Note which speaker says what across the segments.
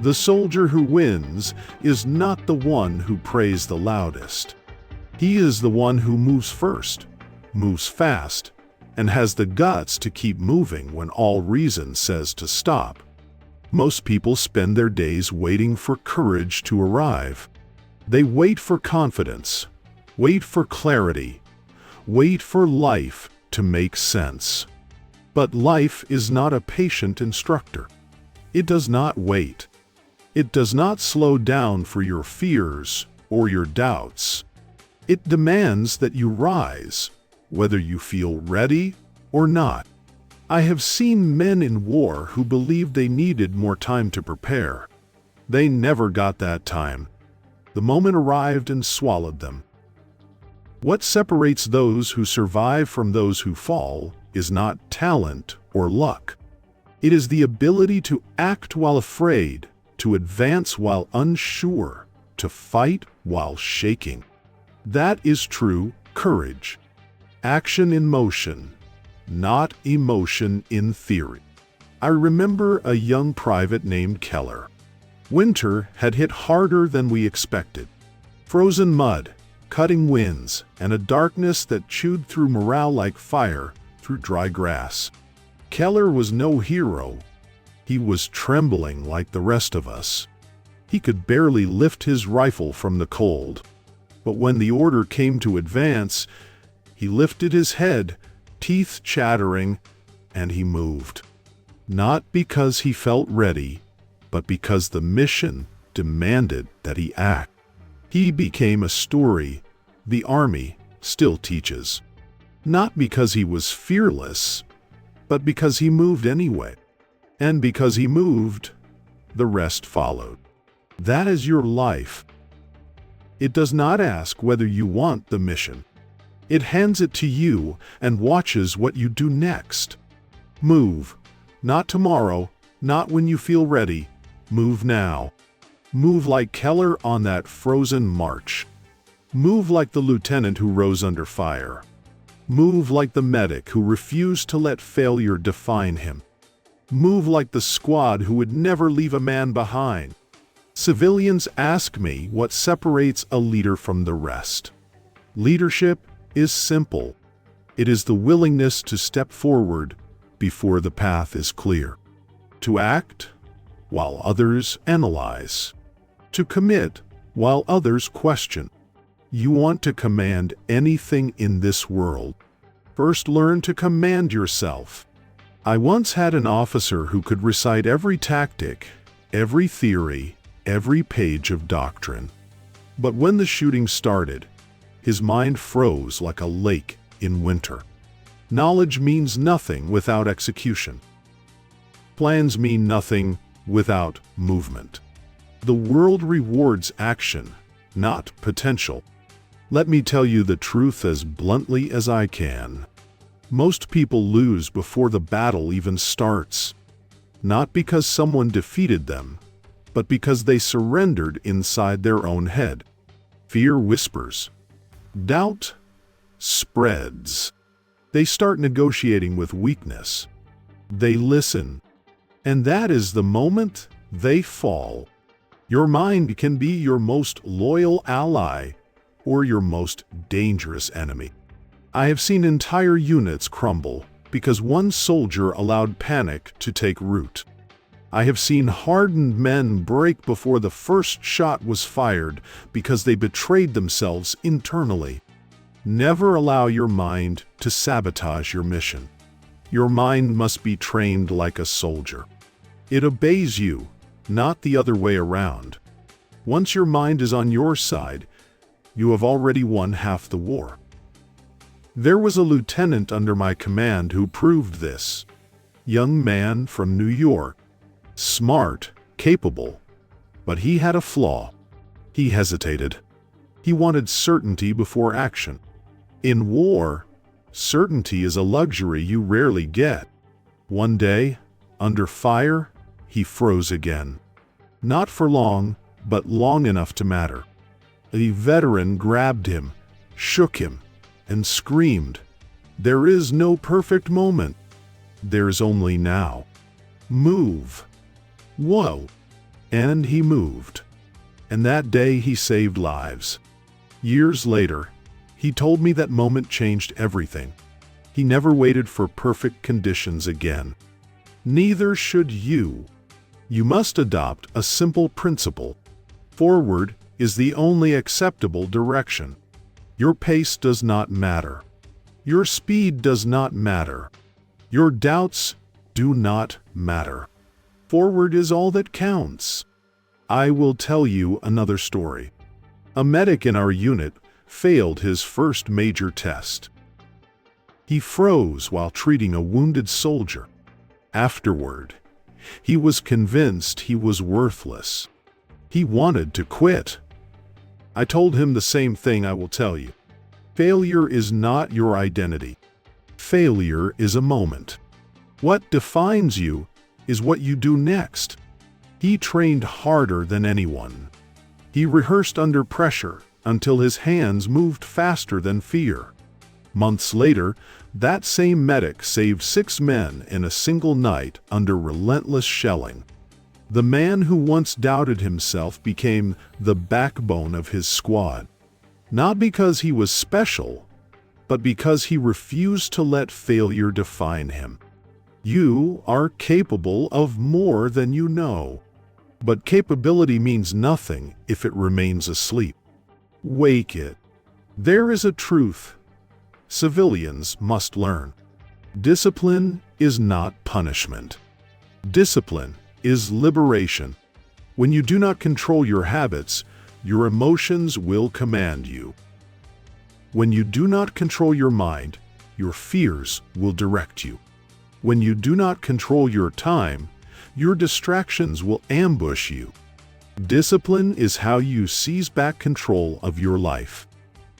Speaker 1: The soldier who wins is not the one who prays the loudest. He is the one who moves first, moves fast, and has the guts to keep moving when all reason says to stop. Most people spend their days waiting for courage to arrive. They wait for confidence, wait for clarity, wait for life to make sense. But life is not a patient instructor. It does not wait. It does not slow down for your fears or your doubts. It demands that you rise, whether you feel ready or not. I have seen men in war who believed they needed more time to prepare. They never got that time. The moment arrived and swallowed them. What separates those who survive from those who fall is not talent or luck. It is the ability to act while afraid, to advance while unsure, to fight while shaking. That is true courage. Action in motion, not emotion in theory. I remember a young private named Keller. Winter had hit harder than we expected. Frozen mud, cutting winds, and a darkness that chewed through morale like fire through dry grass. Keller was no hero. He was trembling like the rest of us. He could barely lift his rifle from the cold. But when the order came to advance, he lifted his head, teeth chattering, and he moved. Not because he felt ready, but because the mission demanded that he act. He became a story the Army still teaches. Not because he was fearless, but because he moved anyway. And because he moved, the rest followed. That is your life. It does not ask whether you want the mission. It hands it to you and watches what you do next. Move. Not tomorrow, not when you feel ready. Move now. Move like Keller on that frozen march. Move like the lieutenant who rose under fire. Move like the medic who refused to let failure define him. Move like the squad who would never leave a man behind. Civilians ask me what separates a leader from the rest. Leadership is simple. It is the willingness to step forward before the path is clear. To act while others analyze. To commit while others question. You want to command anything in this world. First, learn to command yourself. I once had an officer who could recite every tactic, every theory, every page of doctrine. But when the shooting started, his mind froze like a lake in winter. Knowledge means nothing without execution. Plans mean nothing without movement. The world rewards action, not potential. Let me tell you the truth as bluntly as I can. Most people lose before the battle even starts. Not because someone defeated them, but because they surrendered inside their own head. Fear whispers. Doubt spreads. They start negotiating with weakness. They listen. And that is the moment they fall. Your mind can be your most loyal ally or your most dangerous enemy. I have seen entire units crumble because one soldier allowed panic to take root. I have seen hardened men break before the first shot was fired because they betrayed themselves internally. Never allow your mind to sabotage your mission. Your mind must be trained like a soldier. It obeys you, not the other way around. Once your mind is on your side, you have already won half the war. There was a lieutenant under my command who proved this. Young man from New York. Smart, capable, but he had a flaw. He hesitated. He wanted certainty before action. In war, certainty is a luxury you rarely get. One day, under fire, he froze again. Not for long, but long enough to matter. A veteran grabbed him, shook him, and screamed, "There is no perfect moment. There's only now. Move." Whoa! And he moved. And that day he saved lives. Years later, he told me that moment changed everything. He never waited for perfect conditions again. Neither should you. You must adopt a simple principle. Forward is the only acceptable direction. Your pace does not matter. Your speed does not matter. Your doubts do not matter. Forward is all that counts. I will tell you another story. A medic in our unit failed his first major test. He froze while treating a wounded soldier. Afterward, he was convinced he was worthless. He wanted to quit. I told him the same thing I will tell you. Failure is not your identity. Failure is a moment. What defines you is what you do next. He trained harder than anyone. He rehearsed under pressure until his hands moved faster than fear. Months later, that same medic saved 6 men in a single night under relentless shelling. The man who once doubted himself became the backbone of his squad. Not because he was special, but because he refused to let failure define him. You are capable of more than you know. But capability means nothing if it remains asleep. Wake it. There is a truth civilians must learn. Discipline is not punishment. Discipline is liberation. When you do not control your habits, your emotions will command you. When you do not control your mind, your fears will direct you. When you do not control your time, your distractions will ambush you. Discipline is how you seize back control of your life.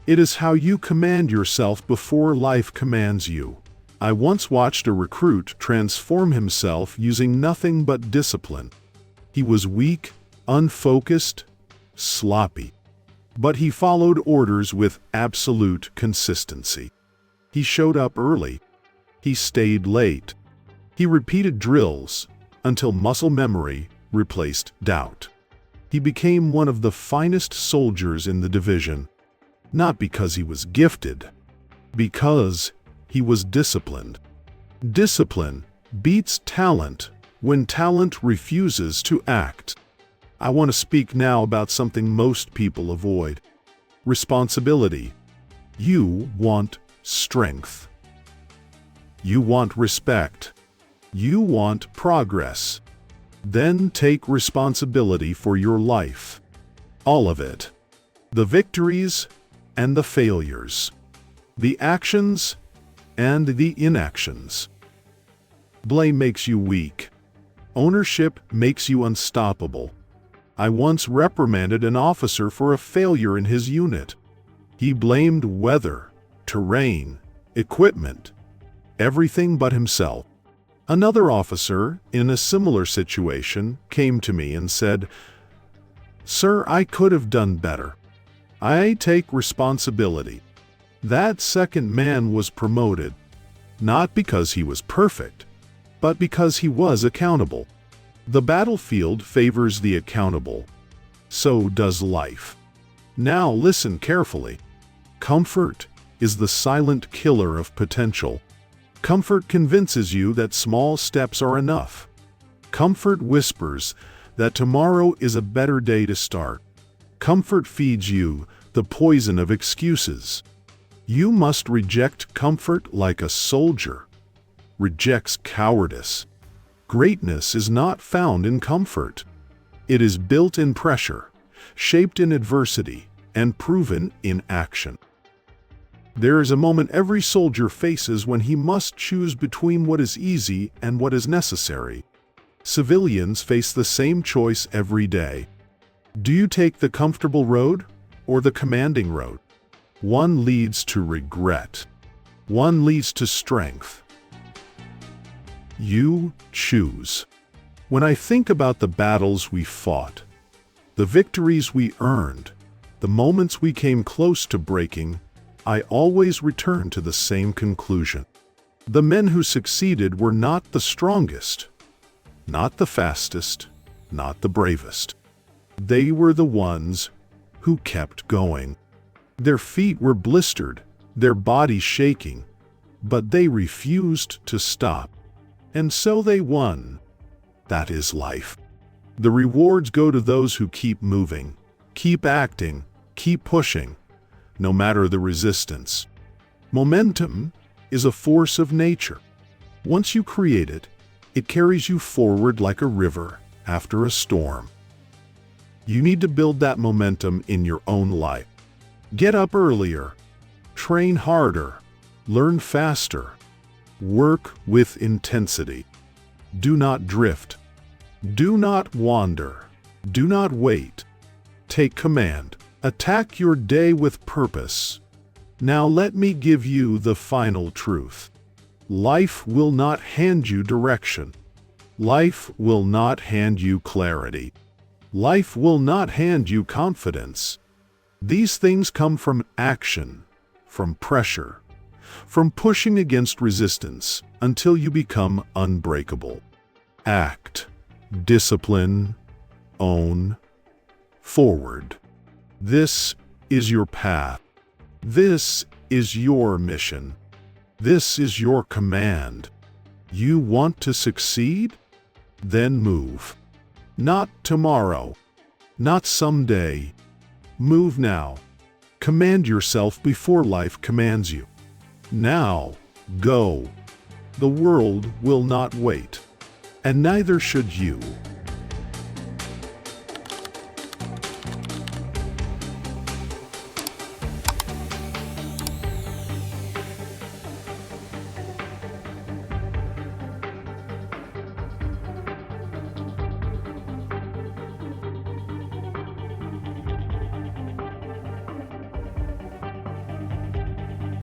Speaker 1: It is how you command yourself before life commands you. I once watched a recruit transform himself using nothing but discipline. He was weak, unfocused, sloppy. But he followed orders with absolute consistency. He showed up early. He stayed late. He repeated drills until muscle memory replaced doubt. He became one of the finest soldiers in the division, not because he was gifted, because he was disciplined. Discipline beats talent when talent refuses to act. I want to speak now about something most people avoid: responsibility. You want strength. You want respect. You want progress. Then take responsibility for your life. All of it. The victories and the failures. The actions and the inactions. Blame makes you weak. Ownership makes you unstoppable. I once reprimanded an officer for a failure in his unit. He blamed weather, terrain, equipment, everything but himself. Another officer, in a similar situation, came to me and said, "Sir, I could have done better. I take responsibility." That second man was promoted, not because he was perfect, but because he was accountable. The battlefield favors the accountable. So does life. Now listen carefully. Comfort is the silent killer of potential. Comfort convinces you that small steps are enough. Comfort whispers that tomorrow is a better day to start. Comfort feeds you the poison of excuses. You must reject comfort like a soldier rejects cowardice. Greatness is not found in comfort. It is built in pressure, shaped in adversity, and proven in action. There is a moment every soldier faces when he must choose between what is easy and what is necessary. Civilians face the same choice every day. Do you take the comfortable road or the commanding road? One leads to regret. One leads to strength. You choose. When I think about the battles we fought, the victories we earned, the moments we came close to breaking, I always return to the same conclusion. The men who succeeded were not the strongest, not the fastest, not the bravest. They were the ones who kept going. Their feet were blistered, their bodies shaking, but they refused to stop. And so they won. That is life. The rewards go to those who keep moving, keep acting, keep pushing, no matter the resistance. Momentum is a force of nature. Once you create it, it carries you forward like a river after a storm. You need to build that momentum in your own life. Get up earlier, train harder, learn faster, work with intensity. Do not drift. Do not wander. Do not wait. Take command. Attack your day with purpose. Now let me give you the final truth. Life will not hand you direction. Life will not hand you clarity. Life will not hand you confidence. These things come from action, from pressure, from pushing against resistance until you become unbreakable. Act, discipline, own, forward. This is your path. This is your mission. This is your command. You want to succeed? Then move. Not tomorrow. Not someday. Move now. Command yourself before life commands you. Now, go. The world will not wait. And neither should you.